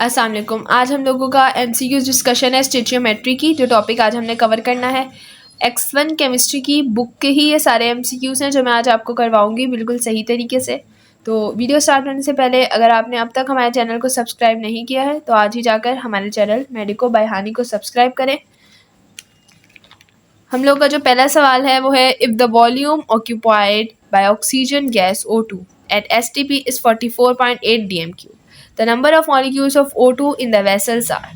अस्सलाम वालेकुम। आज हम लोगों का MCQ डिस्कशन है स्टिचियोमेट्री की। जो टॉपिक आज हमने कवर करना है X1 केमिस्ट्री की बुक के ही ये सारे MCQs हैं जो मैं आज आपको करवाऊंगी बिल्कुल सही तरीके से। तो वीडियो स्टार्ट करने से पहले अगर आपने अब तक हमारे चैनल को सब्सक्राइब नहीं किया है तो आज ही जाकर हमारे चैनल मेडिको बाय हानी को सब्सक्राइब करें। हम लोग का जो पहला सवाल है वो है, if the volume occupied by oxygen gas O2 at STP is 44.8 dm3, the number of molecules of O2 in the vessels are.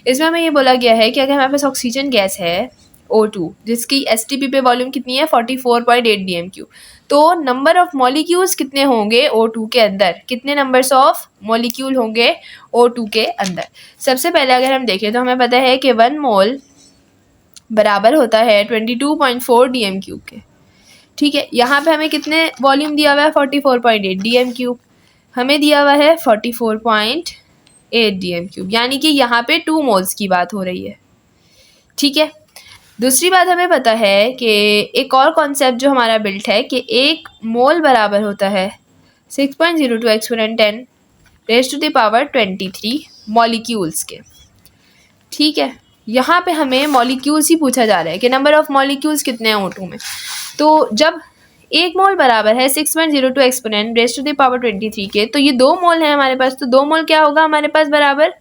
इसमें हमें ये बोला गया है कि अगर हमारे पास ऑक्सीजन गैस है O2 जिसकी STP पे वॉल्यूम कितनी है 44.8 dm3, तो नंबर ऑफ मॉलिक्यूल्स कितने होंगे O2 के अंदर, कितने नंबर्स ऑफ मॉलिक्यूल होंगे O2 के अंदर। सबसे पहले अगर हम देखें तो हमें पता है कि 1 मोल बराबर होता है 22.4 dm3 के। ठीक है, यहाँ पे हमें कितने वॉल्यूम दिया हुआ है 44.8 dm3, हमें दिया हुआ है 44.8 dm3, यानी कि यहाँ पे 2 मोल्स की बात हो रही है। ठीक है, दूसरी बात हमें पता है कि एक और कॉन्सेप्ट जो हमारा बिल्ट है कि 1 मोल बराबर होता है 6.02 exponent 10 raise to the power 23 molecules के। ठीक है, यहाँ पे हमें मॉलिक्यूल्स ही पूछा जा रहा है कि नंबर ऑफ मॉलिक्यूल्स कितने हैं O2 में। तो जब 1 मोल बराबर है 6.02 exponent raise to the power 23 के, तो ये 2 मोल है हमारे पास। तो 2 मोल क्या होगा हमारे पास बराबर,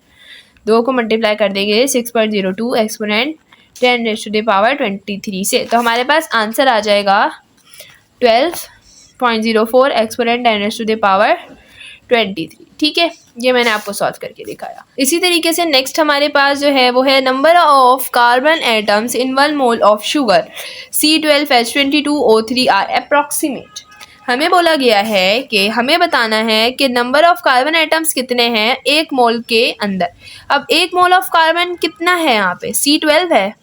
2 को मल्टीप्लाई कर देंगे 6.02 exponent 10 raise to the power 23 से, तो हमारे पास आंसर आ जाएगा 12.04 exponent 10 raise to the power 23। ठीक है, ये मैंने आपको सॉल्व करके दिखाया। इसी तरीके से नेक्स्ट हमारे पास जो है वो है number of carbon atoms in 1 mole of sugar C12H22O3 are approximate. हमें बोला गया है कि हमें बताना है कि नंबर ऑफ कार्बन एटम्स कितने हैं 1 मोल के अंदर। अब 1 मोल ऑफ कार्बन कितना है, यहाँ पे C12 है।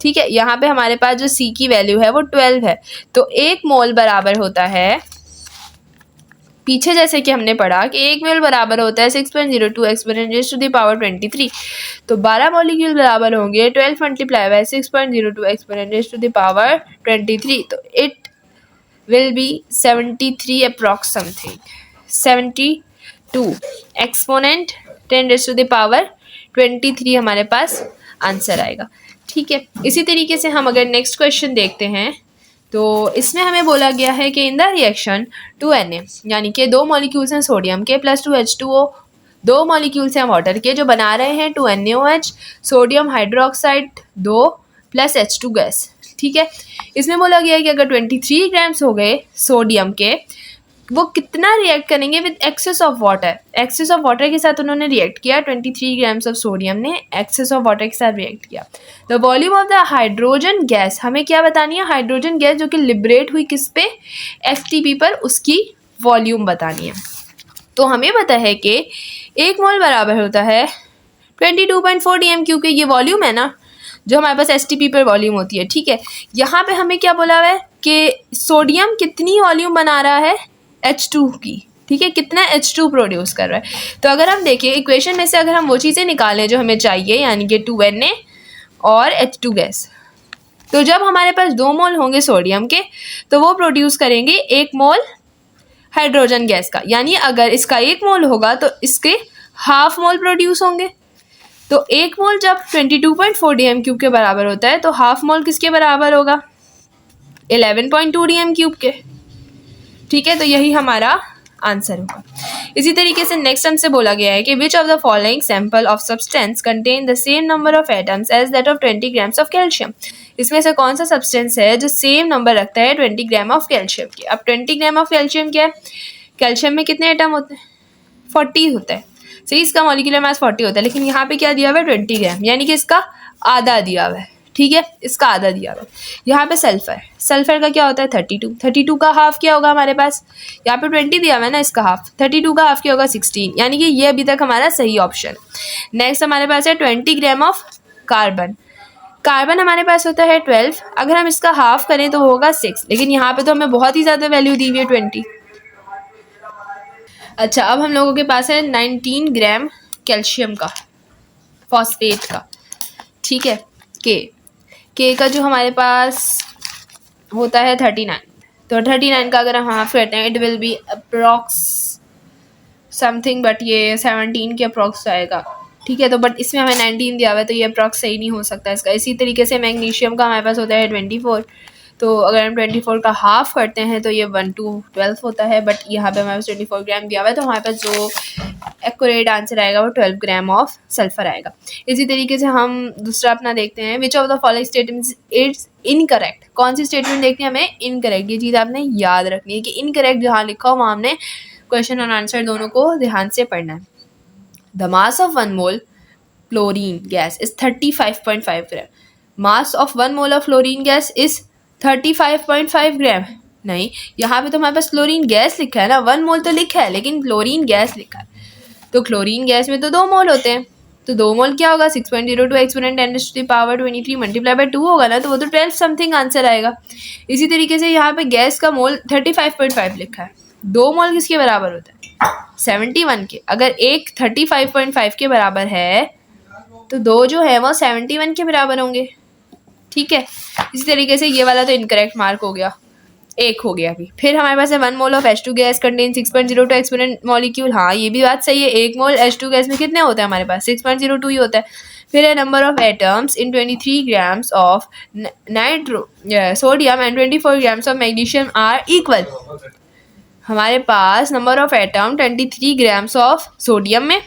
ठीक है, यहाँ पे हमारे पास जो C की वैल्यू है वो 12 है, तो 1 मोल बराबर होता है, पीछे जैसे कि हमने पढ़ा कि 1 मोल बराबर होता है 6.02 exponent raise to the power 23, तो 12 मॉलिक्यूल बराबर होंगे 12 multiply by 6.02 exponent raise to the power 23, तो it will be 73 approx something 72 exponent 10 raise to the power 23 हमारे पास आंसर आएगा। ठीक है, इसी तरीके से हम अगर नेक्स्ट क्वेश्चन देखते हैं तो इसमें हमें बोला गया है कि इन द रिएक्शन 2Na, यानी कि 2 मॉलिक्यूल्स हैं सोडियम के प्लस 2H2O, 2 मॉलिक्यूल्स हैं वाटर के जो बना रहे हैं 2NaOH, sodium hydroxide 2 plus H2 gas. ठीक है, इसमें बोला गया है कि अगर 23 ग्राम्स हो गए सोडियम के, वो कितना रिएक्ट करेंगे with excess of water. Excess of water के साथ उन्होंने रिएक्ट किया, 23 ग्राम्स ऑफ सोडियम ने एक्सेस ऑफ वाटर के साथ रिएक्ट किया। The volume of the hydrogen gas, हमें क्या बतानी है, हाइड्रोजन गैस जो कि लिबरेट हुई किस पे, FTP पर, उसकी वॉल्यूम बतानी है। तो हमें पता है कि 1 मोल बराबर होता है 22.4 dm3 के, ये वॉल्यूम है ना जो हमारे पास STP पर वॉल्यूम होती है। ठीक है, यहाँ पे हमें क्या बोला हुआ है कि सोडियम कितनी वॉल्यूम बना रहा है H2 की। ठीक है, कितना H2 प्रोड्यूस कर रहा है। तो अगर हम देखें इक्वेशन में से अगर हम वो चीज़ें निकालें जो हमें चाहिए, यानी कि 2Na और H2 गैस, तो जब हमारे पास 2 मोल होंगे सोडियम के तो वो प्रोड्यूस करेंगे 1 मोल हाइड्रोजन गैस का, यानी अगर इसका 1 मोल होगा तो इसके हाफ मोल प्रोड्यूस होंगे। तो 1 मोल जब 22.4 dm3 के बराबर होता है तो हाफ मोल किसके बराबर होगा, 11.2 dm3 के। ठीक है, तो यही हमारा आंसर होगा। इसी तरीके से नेक्स्ट हमसे बोला गया है कि which of the following sample of substance contain the same number of atoms as that of 20 grams of calcium. इसमें से कौन सा सब्सटेंस है जो सेम नंबर रखता है 20 ग्राम ऑफ कैल्शियम के। अब 20 ग्राम ऑफ कैल्शियम क्या है, कैल्शियम में कितने एटम होते हैं, 40 होता है। सही, इसका मॉलिक्यूलर मास 40 होता है, लेकिन यहाँ पे क्या दिया हुआ है 20 ग्राम, यानी कि इसका आधा दिया हुआ है। ठीक है, इसका आधा दिया हुआ है। यहाँ पे सल्फर, सल्फर का क्या होता है 32 का हाफ क्या होगा हमारे पास, यहाँ पे 20 दिया हुआ है ना, इसका हाफ 32 का हाफ क्या होगा 16, यानी कि ये अभी तक हमारा सही ऑप्शन। नेक्स्ट हमारे पास है 20 ग्राम ऑफ कार्बन। कार्बन हमारे पास होता है 12, अगर हम इसका हाफ करें तो होगा 6, लेकिन यहाँ पे तो हमें बहुत ही ज़्यादा वैल्यू दी हुई है 20। अच्छा, अब हम लोगों के पास है 19 ग्राम कैल्शियम का, फॉस्फेट का। ठीक है, के का जो हमारे पास होता है 39, तो 39 का अगर हम हाफ करते हैं it will B approx something, but ये 17 के अप्रॉक्स आएगा, ठीक है। तो बट इसमें हमें 19 दिया हुआ है, तो ये अप्रॉक्स सही नहीं हो सकता इसका। इसी तरीके से मैग्नीशियम का हमारे पास होता है 24, तो अगर हम 24 का हाफ करते हैं तो ये 1 to 12 होता है, बट यहाँ पे हमारे पास 24 ग्राम दिया हुआ है, तो हमारे पास जो एक्यूरेट आंसर आएगा वो 12 ग्राम ऑफ सल्फर आएगा। इसी तरीके से हम दूसरा अपना देखते हैं, विच of the following statements it's incorrect. कौन सी स्टेटमेंट देखते हैं हमें? इनकरेक्ट। ये चीज़ आपने याद रखनी है कि इनकरेक्ट जहाँ लिखा हो वहाँ हमने क्वेश्चन और आंसर दोनों को ध्यान से पढ़ना है। The mass of 1 mole fluorine gas is 35.5 gram. Mass of 1 mole of fluorine gas is 35.5 ग्राम। नहीं, यहाँ पे तो हमारे पास क्लोरीन गैस लिखा है ना, 1 मोल तो लिखा है लेकिन क्लोरीन गैस लिखा है। तो क्लोरीन गैस में तो 2 मोल होते हैं, तो 2 मोल क्या होगा? 6.02 एक्सपोनेंट 10⁻23 मल्टीप्लाई बाय 2 होगा ना, तो वो तो 12 समथिंग आंसर आएगा। इसी तरीके से यहाँ पे गैस का मोल 35.5 लिखा है, 2 मोल किसके बराबर होता है? 71 के। अगर एक 35.5 के बराबर है तो 2 जो है वो 71 के बराबर होंगे, ठीक है। इसी तरीके से ये वाला तो इनकरेक्ट मार्क हो गया, 1 हो गया अभी। फिर हमारे पास है 1 mole of H2 gas contain 6.02 exponent molecule. हाँ, ये भी बात सही है, 1 मोल H2 गैस में कितने होते हैं हमारे पास? 6.02 ही होता है। फिर है number of atoms in 23 grams of sodium and 24 grams of magnesium are equal. हमारे पास number of atom 23 grams of sodium में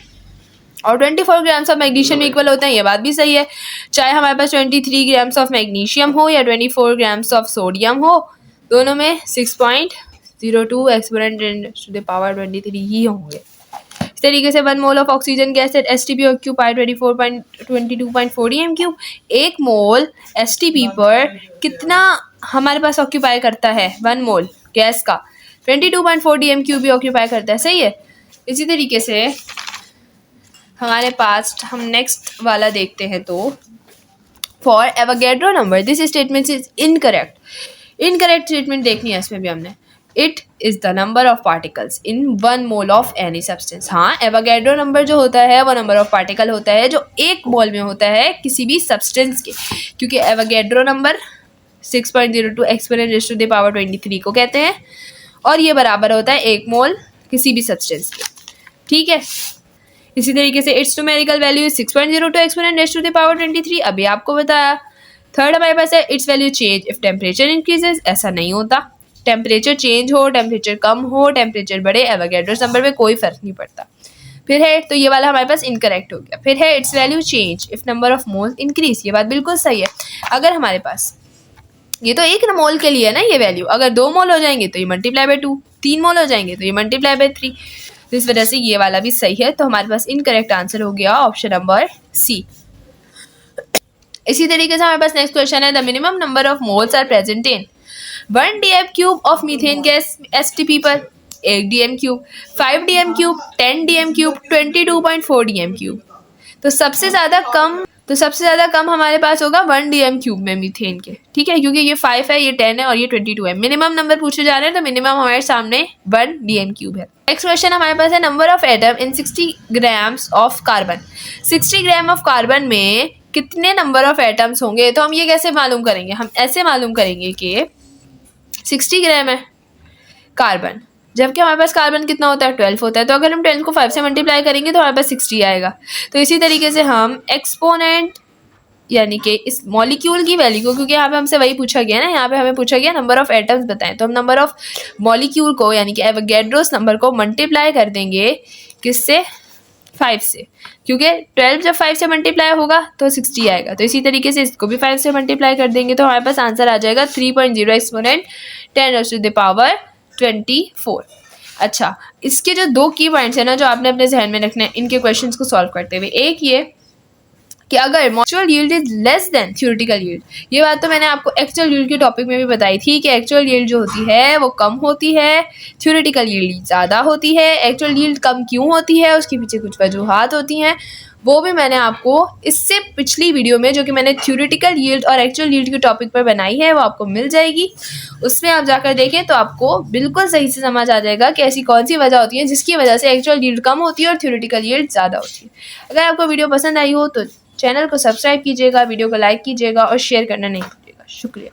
और 24 ग्राम्स ऑफ मैग्नीशियम इक्वल होते हैं, ये बात भी सही है। चाहे हमारे पास 23 ग्राम्स ऑफ मैग्नीशियम हो या 24 ग्राम्स ऑफ सोडियम हो, दोनों में 6.02 एक्सपोनेंट 10⁻23 ही होंगे। इस तरीके से 1 mole of oxygen gas at STP occupy 22.4 dm³। 1 mole STP पर कितना हमारे पास ऑक्यूपाई करता है? 1 मोल गैस का 22.4 dm³ भी ऑक्यूपाई करता है, सही है। इसी तरीके से हमारे पास हम नेक्स्ट वाला देखते हैं, तो for Avogadro number this statement is incorrect. Incorrect statement देखनी है इसमें भी हमने। It is the number of particles in 1 mole of any substance. हाँ, एवोगैड्रो नंबर जो होता है वो नंबर ऑफ पार्टिकल होता है जो 1 मोल में होता है किसी भी सब्सटेंस के, क्योंकि एवोगैड्रो नंबर 6.02 एक्सपोनेंट 10⁻23 को कहते हैं और ये बराबर होता है 1 मोल किसी भी सब्सटेंस के, ठीक है। इसी तरीके से it's numerical value is 6.02 exponent 10⁻23, अभी आपको बताया। थर्ड हमारे पास है it's value change if temperature increases. ऐसा नहीं होता, टेम्परेचर चेंज हो, टेम्परेचर कम हो, टेम्परेचर बढ़े, एवोगैड्रो नंबर में कोई फर्क नहीं पड़ता। फिर है, तो ये वाला हमारे पास इनकरेक्ट हो गया। फिर है it's value change if number of moles increase. ये बात बिल्कुल सही है। अगर हमारे पास ये तो 1 मोल के लिए है ना ये वैल्यू, अगर 2 मोल हो जाएंगे तो ये मल्टीप्लाई बाय 2, 3 मोल हो जाएंगे तो ये मल्टीप्लाई बाय 3, तो इस वजह से ये वाला भी सही है। तो हमारे पास इनकरेक्ट आंसर हो गया ऑप्शन नंबर सी। इसी तरीके से हमारे पास नेक्स्ट क्वेश्चन है, the minimum number of moles are present in 1 dm³ of methane gas STP पर। 1 dm³, 5 dm³, 10 dm³, 22.4 dm³। तो सबसे ज़्यादा कम हमारे पास होगा 1 dm³ में मीथेन के, ठीक है, क्योंकि ये 5 है, ये 10 है और ये 22 है। मिनिमम नंबर पूछे जा रहे हैं तो मिनिमम हमारे सामने 1 dm³ है। नेक्स्ट क्वेश्चन हमारे पास है, number of atom in 60 grams of carbon. 60 gram of carbon में कितने नंबर ऑफ एटम्स होंगे? तो हम ये कैसे मालूम करेंगे? हम ऐसे मालूम करेंगे कि 60 ग्राम है कार्बन, जबकि हमारे पास कार्बन कितना होता है? 12 होता है। तो अगर हम 12 को 5 से मल्टीप्लाई करेंगे तो हमारे पास 60 आएगा। तो इसी तरीके से हम एक्सपोनेंट यानी कि इस मॉलिक्यूल की वैल्यू को, क्योंकि यहाँ पे हमसे वही पूछा गया ना, यहाँ पे हमें पूछा गया नंबर ऑफ एटम्स बताएं, तो हम नंबर ऑफ मॉलिक्यूल को यानी कि एवोगैड्रोस नंबर को मल्टीप्लाई कर देंगे किससे? 5 से, क्योंकि 12 जब 5 से मल्टीप्लाई होगा तो 60 आएगा। तो इसी तरीके से इसको भी 5 से मल्टीप्लाई कर देंगे तो हमारे पास आंसर आ जाएगा 3.0 एक्सपोनेंट 10⁻24। अच्छा, इसके जो 2 की पॉइंट्स है ना जो आपने अपने जहन में रखना है इनके क्वेश्चंस को सॉल्व करते हुए, एक ये कि अगर actual yield is less than theoretical yield, ये बात तो मैंने आपको एक्चुअल यील्ड के टॉपिक में भी बताई थी कि एक्चुअल यील्ड जो होती है वो कम होती है, थ्योरेटिकल यील्ड ज़्यादा होती है। एक्चुअल यील्ड कम क्यों होती है, उसके पीछे कुछ वजूहात होती हैं, वो भी मैंने आपको इससे पिछली वीडियो में जो कि मैंने थ्योरेटिकल यील्ड और एक्चुअल यील्ड के टॉपिक पर बनाई है वो आपको मिल जाएगी। उसमें आप जाकर देखें तो आपको बिल्कुल सही से समझ आ जाएगा कि ऐसी कौन सी वजह होती है जिसकी वजह से एक्चुअल यील्ड कम होती है और थ्योरेटिकल यील्ड ज़्यादा होती है। अगर आपको वीडियो पसंद आई हो तो चैनल को सब्सक्राइब कीजिएगा, वीडियो को लाइक कीजिएगा और शेयर करना नहीं भूलिएगा। शुक्रिया।